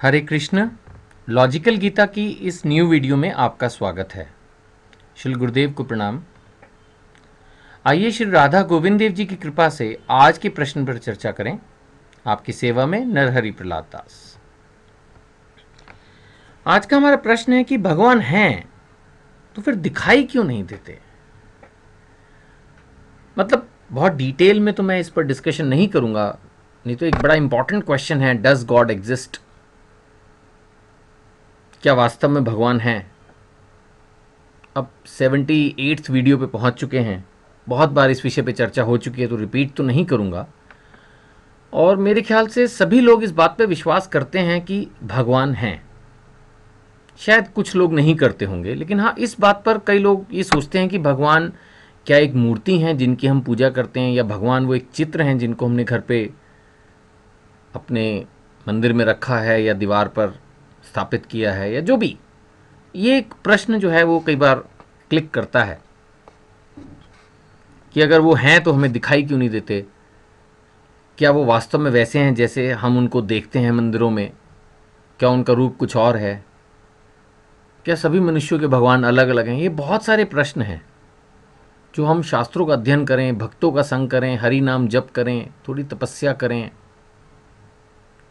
हरे Krishna. Logical Gita की इस new video में आपका स्वागत है। श्री गुरुदेव को प्रणाम। आइए श्री राधा गोविंद देव जी की कृपा से आज के प्रश्न पर चर्चा करें। आपकी सेवा में नरहरि प्रहलाद दास। आज का हमारा प्रश्न है कि भगवान हैं तो फिर दिखाई क्यों नहीं देते। मतलब बहुत डिटेल में तो मैं इस पर डिस्कशन नहीं करूंगा, नहीं तो एक बड़ा इंपॉर्टेंट क्वेश्चन है, डज गॉड एग्जिस्ट। क्या वास्तव में भगवान हैं। अब 78th वीडियो पे पहुंच चुके हैं, बहुत बार इस विषय पे चर्चा हो चुकी है, तो रिपीट तो नहीं करूंगा। और मेरे ख्याल से सभी लोग इस बात पे विश्वास करते हैं कि भगवान हैं। शायद कुछ लोग नहीं करते होंगे, लेकिन हाँ, इस बात पर कई लोग ये सोचते हैं कि भगवान क्या एक मूर्ति हैं जिनकी हम पूजा करते हैं, या भगवान वो एक चित्र हैं जिनको हमने घर पे अपने मंदिर में रखा है या दीवार पर स्थापित किया है, या जो भी। ये एक प्रश्न जो है वो कई बार क्लिक करता है कि अगर वो हैं तो हमें दिखाई क्यों नहीं देते। क्या वो वास्तव में वैसे हैं जैसे हम उनको देखते हैं मंदिरों में? क्या उनका रूप कुछ और है? क्या सभी मनुष्यों के भगवान अलग अलग हैं? ये बहुत सारे प्रश्न हैं जो हम शास्त्रों का अध्ययन करें, भक्तों का संग करें, हरि नाम जप करें, थोड़ी तपस्या करें,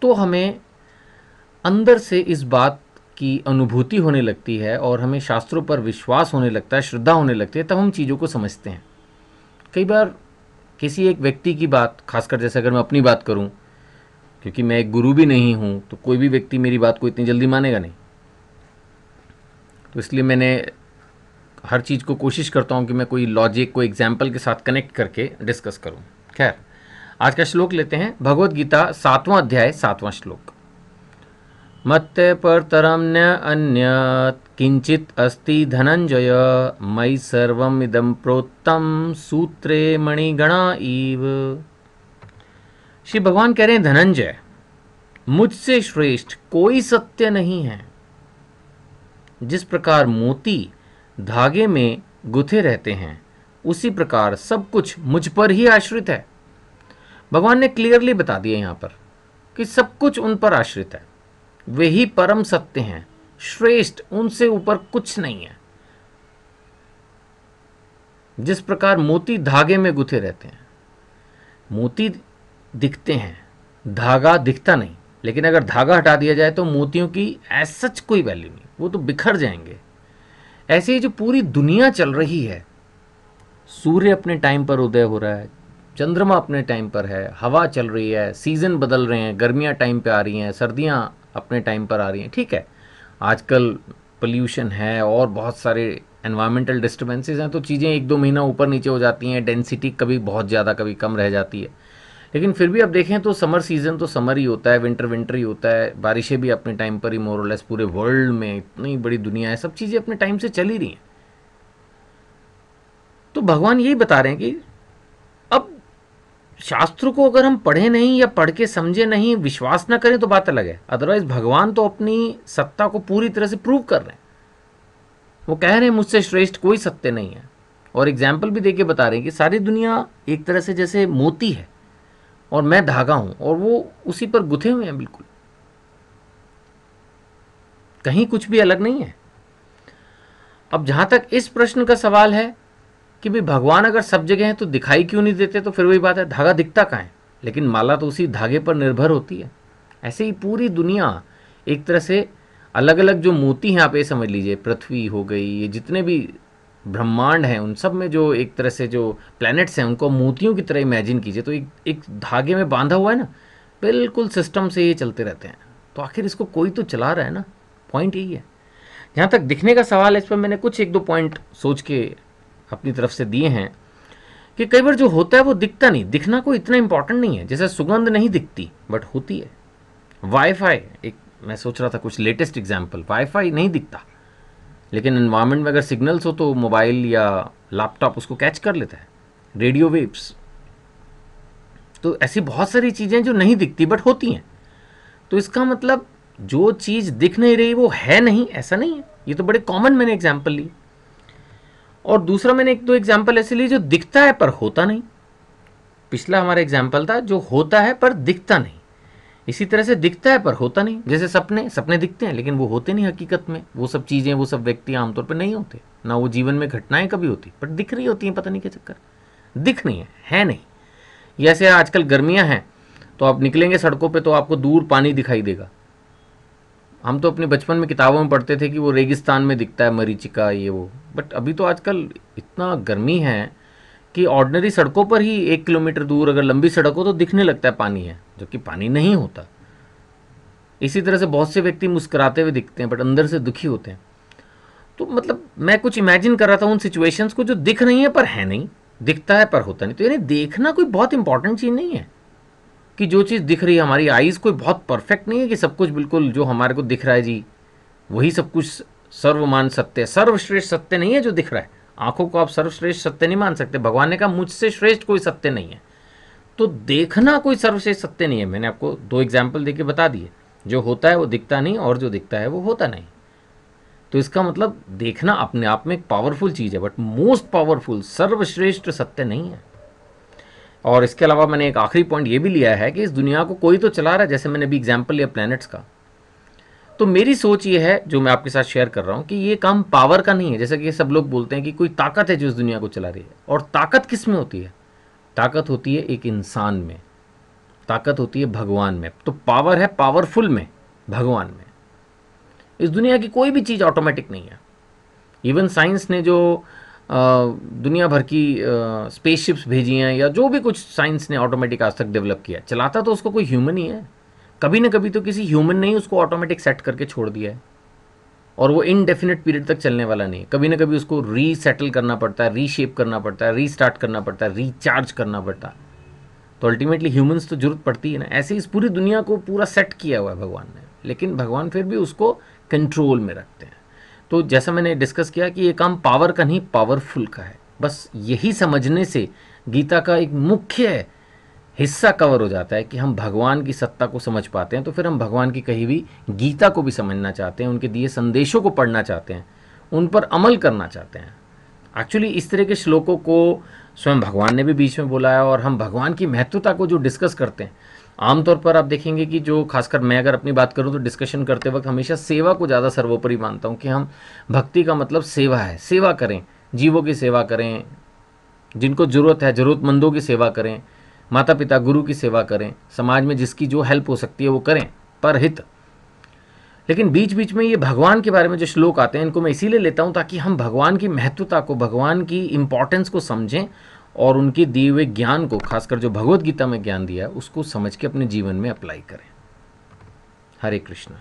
तो हमें अंदर से इस बात की अनुभूति होने लगती है और हमें शास्त्रों पर विश्वास होने लगता है, श्रद्धा होने लगती है, तब हम चीज़ों को समझते हैं। कई बार किसी एक व्यक्ति की बात, खासकर जैसे अगर मैं अपनी बात करूं, क्योंकि मैं एक गुरु भी नहीं हूं, तो कोई भी व्यक्ति मेरी बात को इतनी जल्दी मानेगा नहीं। तो इसलिए मैंने हर चीज़ को कोशिश करता हूं कि मैं कोई लॉजिक को एग्जाम्पल के साथ कनेक्ट करके डिस्कस करूं। खैर, आज का श्लोक लेते हैं, भगवद गीता 7वां अध्याय 7वां श्लोक। मत्ते परतरम न अन्यत् किंचित अस्ति धनंजय मयि सर्वम इदं प्रोत्तम सूत्रे मणिगणा इव। श्री भगवान कह रहे हैं, धनंजय, मुझसे श्रेष्ठ कोई सत्य नहीं है। जिस प्रकार मोती धागे में गुथे रहते हैं, उसी प्रकार सब कुछ मुझ पर ही आश्रित है। भगवान ने क्लियरली बता दिया यहां पर कि सब कुछ उन पर आश्रित है। वे ही परम सत्य हैं, श्रेष्ठ, उनसे ऊपर कुछ नहीं है। जिस प्रकार मोती धागे में गुथे रहते हैं, मोती दिखते हैं, धागा दिखता नहीं, लेकिन अगर धागा हटा दिया जाए तो मोतियों की एज सच कोई वैल्यू नहीं, वो तो बिखर जाएंगे। ऐसे ही जो पूरी दुनिया चल रही है, सूर्य अपने टाइम पर उदय हो रहा है, चंद्रमा अपने टाइम पर है, हवा चल रही है, सीजन बदल रहे हैं, गर्मियां टाइम पे आ रही हैं, सर्दियां अपने टाइम पर आ रही हैं। ठीक है, आजकल पोल्यूशन है और बहुत सारे एनवायरमेंटल डिस्टर्बेंसेस हैं, तो चीज़ें 1-2 महीना ऊपर नीचे हो जाती हैं, डेंसिटी कभी बहुत ज़्यादा कभी कम रह जाती है। लेकिन फिर भी अब देखें तो समर सीज़न तो समर ही होता है, विंटर विंटर ही होता है, बारिशें भी अपने टाइम पर ही मोर और लेस पूरे वर्ल्ड में, इतनी बड़ी दुनिया है, सब चीज़ें अपने टाइम से चल ही रही हैं। तो भगवान यही बता रहे हैं कि अब शास्त्र को अगर हम पढ़े नहीं या पढ़ के समझे नहीं, विश्वास ना करें तो बात अलग है, अदरवाइज भगवान तो अपनी सत्ता को पूरी तरह से प्रूव कर रहे हैं। वो कह रहे हैं मुझसे श्रेष्ठ कोई सत्य नहीं है, और एग्जाम्पल भी देके बता रहे हैं कि सारी दुनिया एक तरह से जैसे मोती है और मैं धागा हूं, और वो उसी पर गुथे हुए हैं, बिल्कुल कहीं कुछ भी अलग नहीं है। अब जहां तक इस प्रश्न का सवाल है कि भाई भगवान अगर सब जगह हैं तो दिखाई क्यों नहीं देते, तो फिर वही बात है, धागा दिखता कहाँ है, लेकिन माला तो उसी धागे पर निर्भर होती है। ऐसे ही पूरी दुनिया एक तरह से अलग अलग जो मोती हैं, आप ये समझ लीजिए, पृथ्वी हो गई, ये जितने भी ब्रह्मांड हैं, उन सब में जो एक तरह से जो प्लैनेट्स हैं, उनको मोतियों की तरह इमेजिन कीजिए, तो एक धागे में बांधा हुआ है ना, बिल्कुल सिस्टम से ये चलते रहते हैं। तो आखिर इसको कोई तो चला रहा है ना, पॉइंट यही है। जहाँ तक दिखने का सवाल है, इस पर मैंने कुछ 1-2 पॉइंट सोच के अपनी तरफ से दिए हैं कि कई बार जो होता है वो दिखता नहीं, दिखना कोई इतना इंपॉर्टेंट नहीं है। जैसे सुगंध नहीं दिखती बट होती है। वाईफाई, एक मैं सोच रहा था कुछ लेटेस्ट एग्जांपल, वाईफाई नहीं दिखता, लेकिन एनवायरनमेंट में अगर सिग्नल्स हो तो मोबाइल या लैपटॉप उसको कैच कर लेता है, रेडियो वेव्स। तो ऐसी बहुत सारी चीज़ें जो नहीं दिखती बट होती हैं। तो इसका मतलब जो चीज़ दिख नहीं रही वो है नहीं, ऐसा नहीं है। ये तो बड़े कॉमन मैंने एग्जाम्पल ली। और दूसरा मैंने 1-2 एग्जाम्पल ऐसे लिए जो दिखता है पर होता नहीं। पिछला हमारा एग्जाम्पल था जो होता है पर दिखता नहीं, इसी तरह से दिखता है पर होता नहीं। जैसे सपने, सपने दिखते हैं लेकिन वो होते नहीं हकीकत में। वो सब चीज़ें, वो सब व्यक्ति आमतौर पर नहीं होते, ना वो जीवन में घटनाएं कभी होती, पर दिख रही होती हैं, पता नहीं क्या चक्कर, दिख नहीं है नहीं। जैसे आजकल गर्मियां हैं तो आप निकलेंगे सड़कों पे तो आपको दूर पानी दिखाई देगा। हम तो अपने बचपन में किताबों में पढ़ते थे कि वो रेगिस्तान में दिखता है मरीचिका ये वो, बट अभी तो आजकल इतना गर्मी है कि ऑर्डिनरी सड़कों पर ही 1 किलोमीटर दूर अगर लंबी सड़क हो तो दिखने लगता है पानी है, जो कि पानी नहीं होता। इसी तरह से बहुत से व्यक्ति मुस्कुराते हुए दिखते हैं बट अंदर से दुखी होते हैं। तो मतलब मैं कुछ इमेजिन कर रहा था उन सिचुएशंस को जो दिख रही है पर है नहीं, दिखता है पर होता नहीं। तो यानी देखना कोई बहुत इंपॉर्टेंट चीज़ नहीं है कि जो चीज़ दिख रही है, हमारी आईज़ कोई बहुत परफेक्ट नहीं है कि सब कुछ बिल्कुल जो हमारे को दिख रहा है जी वही सब कुछ सर्वमान सत्य है। सर्वश्रेष्ठ सत्य नहीं है जो दिख रहा है। आंखों को आप सर्वश्रेष्ठ सत्य नहीं मान सकते। भगवान ने कहा मुझसे श्रेष्ठ कोई सत्य नहीं है। तो देखना कोई सर्वश्रेष्ठ सत्य नहीं है। मैंने आपको 2 एग्जाम्पल देके बता दिए, जो होता है वो दिखता नहीं और जो दिखता है वो होता नहीं। तो इसका मतलब देखना अपने आप में एक पावरफुल चीज़ है, बट मोस्ट पावरफुल सर्वश्रेष्ठ सत्य नहीं है। और इसके अलावा मैंने एक आखिरी पॉइंट ये भी लिया है कि इस दुनिया को कोई तो चला रहा है। जैसे मैंने अभी एग्जाम्पल लिया प्लैनेट्स का, तो मेरी सोच ये है जो मैं आपके साथ शेयर कर रहा हूँ कि ये काम पावर का नहीं है। जैसे कि सब लोग बोलते हैं कि कोई ताकत है जो इस दुनिया को चला रही है, और ताकत किस में होती है? ताकत होती है एक इंसान में, ताकत होती है भगवान में। तो पावर है पावरफुल में, भगवान में। इस दुनिया की कोई भी चीज़ ऑटोमेटिक नहीं है। इवन साइंस ने जो दुनिया भर की स्पेसशिप्स भेजी हैं या जो भी कुछ साइंस ने ऑटोमेटिक आज तक डेवलप किया, चलाता तो उसको कोई ह्यूमन ही है। कभी ना कभी तो किसी ह्यूमन ने ही उसको ऑटोमेटिक सेट करके छोड़ दिया है, और वो इनडेफिनेट पीरियड तक चलने वाला नहीं है। कभी ना कभी उसको रीसेटल करना पड़ता है, रीशेप करना पड़ता है, रीस्टार्ट करना पड़ता है, रीचार्ज करना पड़ता है। तो अल्टीमेटली ह्यूमंस तो जरूरत पड़ती है ना। ऐसे इस पूरी दुनिया को पूरा सेट किया हुआ है भगवान ने, लेकिन भगवान फिर भी उसको कंट्रोल में रखते हैं। तो जैसा मैंने डिस्कस किया कि ये काम पावर का नहीं पावरफुल का है। बस यही समझने से गीता का एक मुख्य हिस्सा कवर हो जाता है कि हम भगवान की सत्ता को समझ पाते हैं। तो फिर हम भगवान की कही हुई गीता को भी समझना चाहते हैं, उनके दिए संदेशों को पढ़ना चाहते हैं, उन पर अमल करना चाहते हैं। एक्चुअली इस तरह के श्लोकों को स्वयं भगवान ने भी बीच में बोला है, और हम भगवान की महत्वता को जो डिस्कस करते हैं, आमतौर पर आप देखेंगे कि जो खासकर मैं अगर अपनी बात करूं तो डिस्कशन करते वक्त हमेशा सेवा को ज़्यादा सर्वोपरि मानता हूं कि हम भक्ति का मतलब सेवा है, सेवा करें, जीवों की सेवा करें, जिनको ज़रूरत है ज़रूरतमंदों की सेवा करें, माता पिता गुरु की सेवा करें, समाज में जिसकी जो हेल्प हो सकती है वो करें, परहित। लेकिन बीच बीच में ये भगवान के बारे में जो श्लोक आते हैं इनको मैं इसीलिए लेता हूँ ताकि हम भगवान की महत्वता को, भगवान की इम्पोर्टेंस को समझें, और उनके दिए हुए ज्ञान को, खासकर जो भगवत गीता में ज्ञान दिया है उसको समझ के अपने जीवन में अप्लाई करें। हरे कृष्णा।